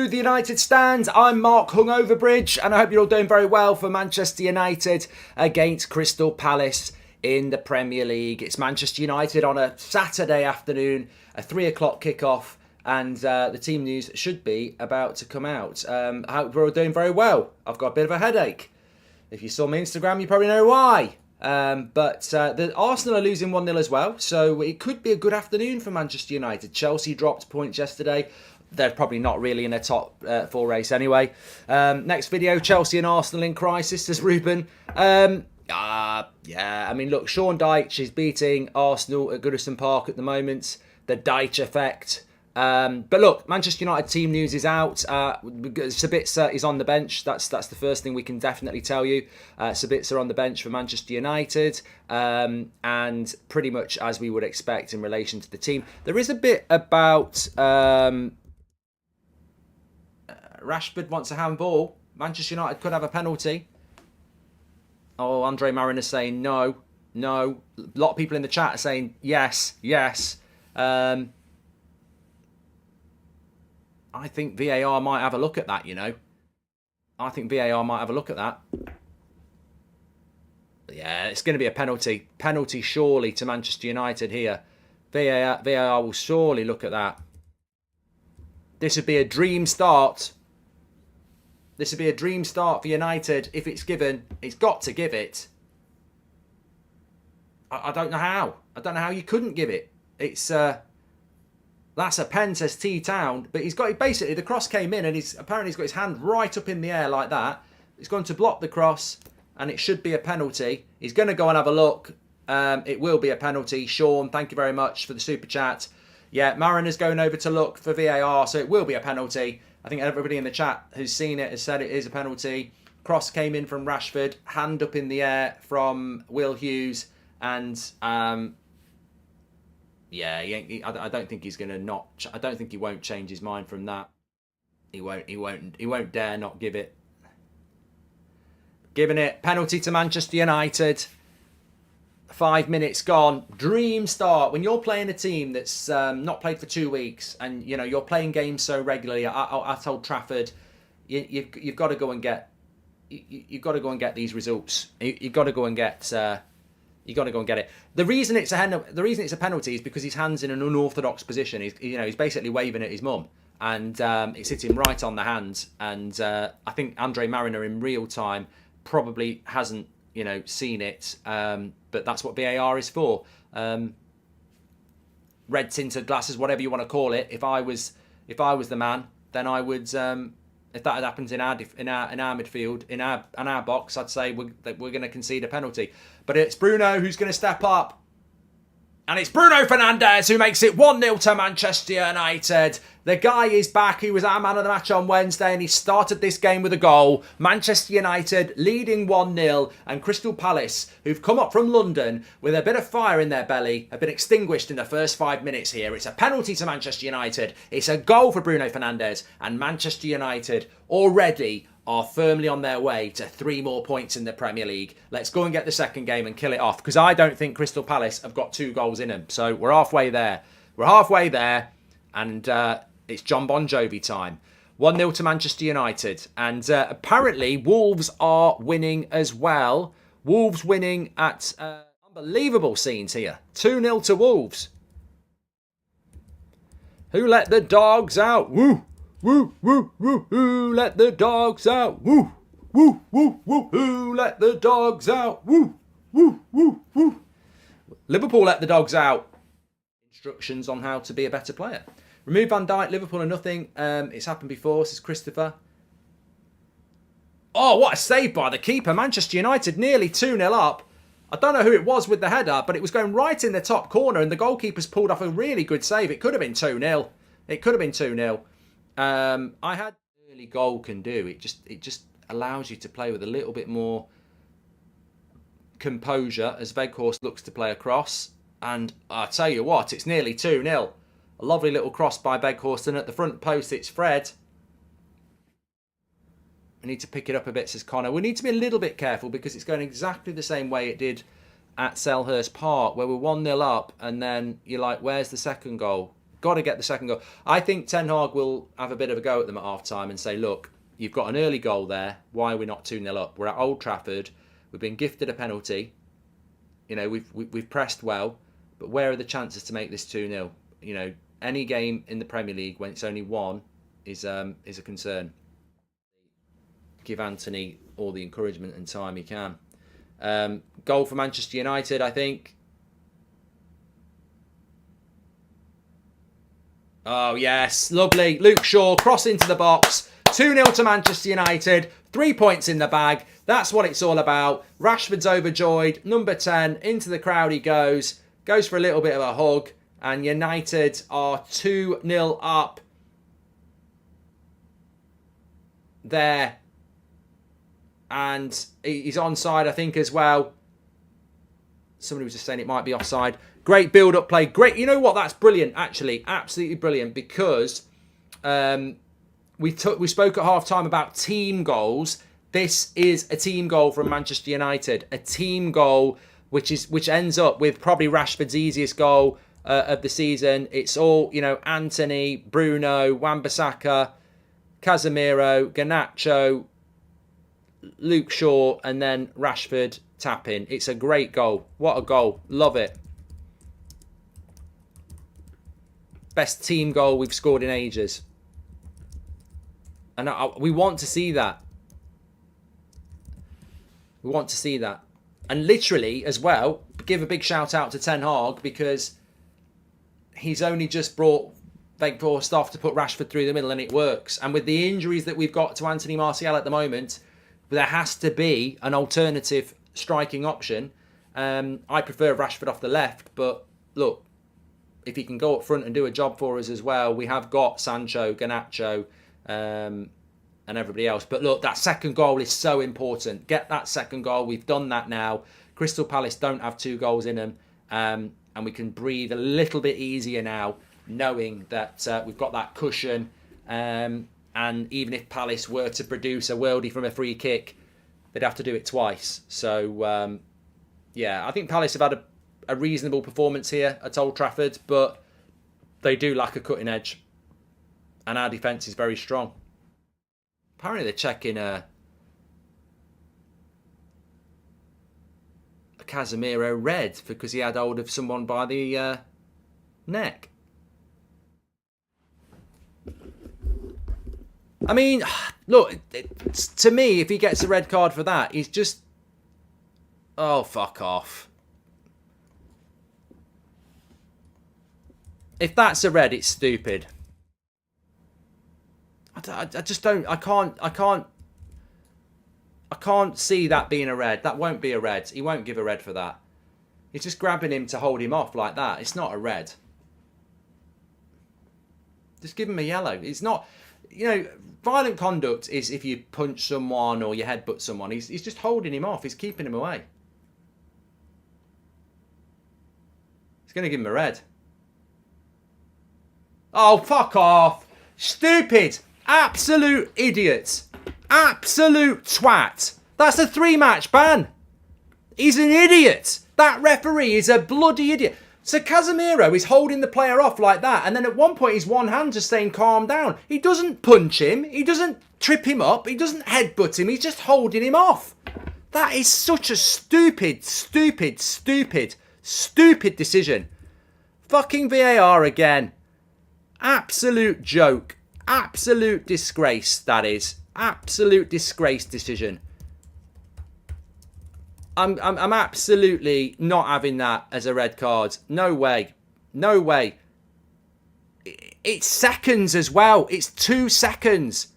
to the United Stand. I'm Mark Goldbridge, and I hope you're all doing very well for Manchester United against Crystal Palace in the Premier League. It's Manchester United on a Saturday afternoon, a 3 o'clock kickoff, and the team news should be about to come out. I hope we're all doing very well. I've got a bit of a headache. If you saw my Instagram, you probably know why. But the Arsenal are losing 1-0 as well, so it could be a good afternoon for Manchester United. Chelsea dropped points yesterday. They're probably not really in a top 4 race anyway. Next video, Chelsea and Arsenal in crisis, says Ruben. Yeah, I mean, look, Sean Dyche is beating Arsenal at Goodison Park at the moment. The Dyche effect. But look, Manchester United team news is out. Sabitzer is on the bench. That's the first thing we can definitely tell you. Sabitzer on the bench for Manchester United. And pretty much as we would expect in relation to the team. There is a bit about... Rashford wants a handball. Manchester United could have a penalty. Oh, Andre Marin is saying no. A lot of people in the chat are saying yes. I think VAR might have a look at that, you know. I think VAR might have a look at that. Yeah, it's going to be a penalty. Penalty surely to Manchester United here. VAR will surely look at that. This would be a dream start. This would be a dream start for United if it's given. It's got to give it. I don't know how. I don't know how you couldn't give it. It's that's a pen, says T-Town. But he's got basically the cross came in and apparently he's got his hand right up in the air like that. He's going to block the cross and it should be a penalty. He's going to go and have a look. It will be a penalty. Sean, thank you very much for the super chat. Yeah, Marin is going over to look for VAR, so it will be a penalty. I think everybody in the chat who's seen it has said it is a penalty. Cross came in from Rashford, hand up in the air from Will Hughes, and yeah, I don't think he's going to not. I don't think he won't change his mind from that. He won't dare not give it. Giving it penalty to Manchester United. 5 minutes gone. Dream start. When you're playing a team that's not played for 2 weeks, and you know you're playing games so regularly at Old Trafford, you've got to go and get these results. You've got to go and get. You got to go and get it. The reason it's a penalty is because his hand's in an unorthodox position. He's basically waving at his mum, and it's hitting right on the hand. And I think Andre Mariner in real time probably hasn't seen it. But that's what VAR is for. Red tinted glasses, whatever you want to call it. If I was the man, then I would. If that had happened in our midfield, in our box, I'd say we're going to concede a penalty. But it's Bruno who's going to step up. And it's Bruno Fernandes who makes it 1-0 to Manchester United. The guy is back. He was our man of the match on Wednesday and he started this game with a goal. Manchester United leading 1-0 and Crystal Palace, who've come up from London with a bit of fire in their belly, have been extinguished in the first 5 minutes here. It's a penalty to Manchester United. It's a goal for Bruno Fernandes and Manchester United already are firmly on their way to 3 more points in the Premier League. Let's go and get the second game and kill it off, because I don't think Crystal Palace have got 2 goals in them. So we're halfway there. And it's John Bon Jovi time. 1-0 to Manchester United. And apparently Wolves are winning as well. Wolves winning at unbelievable scenes here. 2-0 to Wolves. Who let the dogs out? Woo! Woo, woo, woo, woo, let the dogs out. Woo, woo, woo, woo, woo, let the dogs out. Woo, woo, woo, woo. Liverpool let the dogs out. Instructions on how to be a better player. Remove Van Dijk, Liverpool are nothing. It's happened before, says Christopher. Oh, what a save by the keeper. Manchester United nearly 2-0 up. I don't know who it was with the header, but it was going right in the top corner and the goalkeeper's pulled off a really good save. It could have been 2-0. It could have been 2-0. I had early goal can do. It just allows you to play with a little bit more composure as Weghorst looks to play across. And I tell you what, it's nearly 2-0. A lovely little cross by Weghorst, and at the front post it's Fred. We need to pick it up a bit, says Connor. We need to be a little bit careful because it's going exactly the same way it did at Selhurst Park, where we're 1-0 up and then you're like, where's the second goal? got to get the second goal. I think Ten Hag will have a bit of a go at them at half-time and say, look, you've got an early goal there. Why are we not 2-0 up? We're at Old Trafford. We've been gifted a penalty. You know, we've pressed well. But where are the chances to make this 2-0? You know, any game in the Premier League when it's only one is a concern. Give Anthony all the encouragement and time he can. Goal for Manchester United, I think. Oh, yes. Lovely. Luke Shaw, cross into the box. 2-0 to Manchester United. 3 points in the bag. That's what it's all about. Rashford's overjoyed. Number 10, into the crowd he goes. Goes for a little bit of a hug. And United are 2-0 up. There. And he's onside, I think, as well. Somebody was just saying it might be offside. Great build-up play. Great. You know what? That's brilliant, actually. Absolutely brilliant. Because we spoke at half-time about team goals. This is a team goal from Manchester United. A team goal which ends up with probably Rashford's easiest goal of the season. It's all, you know, Anthony, Bruno, Wan-Bissaka, Casemiro, Garnacho, Luke Shaw, and then Rashford tapping. It's a great goal. What a goal. Love it. Best team goal we've scored in ages. And we want to see that. We want to see that. And literally, as well, give a big shout out to Ten Hag, because he's only just brought Weghorst off to put Rashford through the middle, and it works. And with the injuries that we've got to Anthony Martial at the moment, there has to be an alternative striking option. I prefer Rashford off the left, but look, if he can go up front and do a job for us as well, we have got Sancho, Garnacho, and everybody else. But look, that second goal is so important. Get that second goal. We've done that now. Crystal Palace don't have 2 goals in them. And we can breathe a little bit easier now, knowing that we've got that cushion. And even if Palace were to produce a worldie from a free kick, they'd have to do it twice. So, yeah, I think Palace have had a reasonable performance here at Old Trafford, but they do lack a cutting edge. And our defence is very strong. Apparently they're checking a Casemiro red because he had hold of someone by the neck. I mean, look, to me, if he gets a red card for that, he's just... Oh, fuck off. If that's a red, it's stupid. I just don't... I can't see that being a red. That won't be a red. He won't give a red for that. He's just grabbing him to hold him off like that. It's not a red. Just give him a yellow. It's not... You know, violent conduct is if you punch someone or you headbutt someone. He's just holding him off. He's keeping him away. He's going to give him a red. Oh, fuck off. Stupid. Absolute idiot. Absolute twat. That's a 3-match ban. He's an idiot. That referee is a bloody idiot. So Casemiro is holding the player off like that, and then at one point he's one hand just saying calm down. He doesn't punch him. He doesn't trip him up. He doesn't headbutt him. He's just holding him off. That is such a stupid decision. Fucking VAR again. Absolute joke. Absolute disgrace, that is. Absolute disgrace decision. I'm absolutely not having that as a red card. No way. No way. It's seconds as well. It's 2 seconds.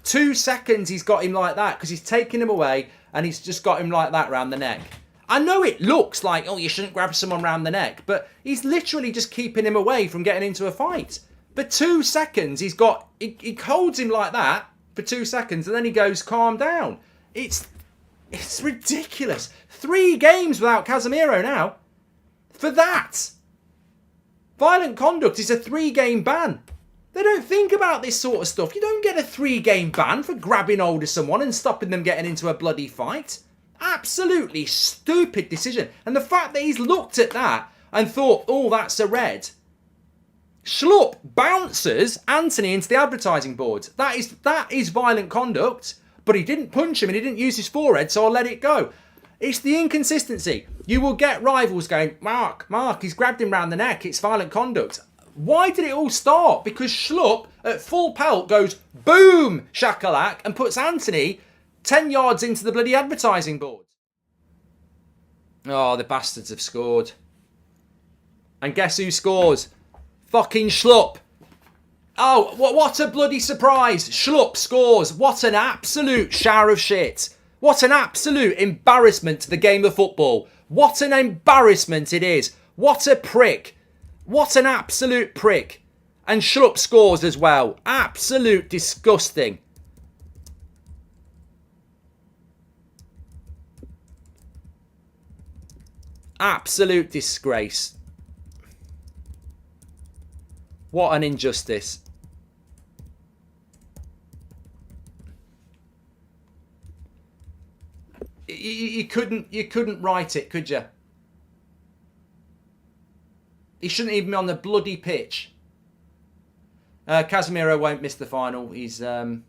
2 seconds he's got him like that because he's taking him away and he's just got him like that round the neck. I know it looks like, oh, you shouldn't grab someone round the neck, but he's literally just keeping him away from getting into a fight. But 2 seconds he holds him like that for 2 seconds and then he goes, calm down. It's ridiculous. 3 games without Casemiro now. For that. Violent conduct is a 3-game ban. They don't think about this sort of stuff. You don't get a 3-game ban for grabbing hold of someone and stopping them getting into a bloody fight. Absolutely stupid decision. And the fact that he's looked at that and thought, oh, that's a red. Schlupp bounces Anthony into the advertising board. That is violent conduct, but he didn't punch him and he didn't use his forehead, so I'll let it go. It's the inconsistency. You will get rivals going, Mark, he's grabbed him round the neck. It's violent conduct. Why did it all start? Because Schlupp, at full pelt, goes boom, shakalak, and puts Anthony 10 yards into the bloody advertising board. Oh, the bastards have scored. And guess who scores? Fucking Schlupp. Oh, what a bloody surprise. Schlupp scores. What an absolute shower of shit. What an absolute embarrassment to the game of football. What an embarrassment it is. What a prick. What an absolute prick. And Schlupp scores as well. Absolute disgusting. Absolute disgrace. What an injustice. You couldn't write it, could you? He shouldn't even be on the bloody pitch. Casemiro won't miss the final. He'll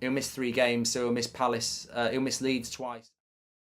miss 3 games, so he'll miss Palace. He'll miss Leeds twice.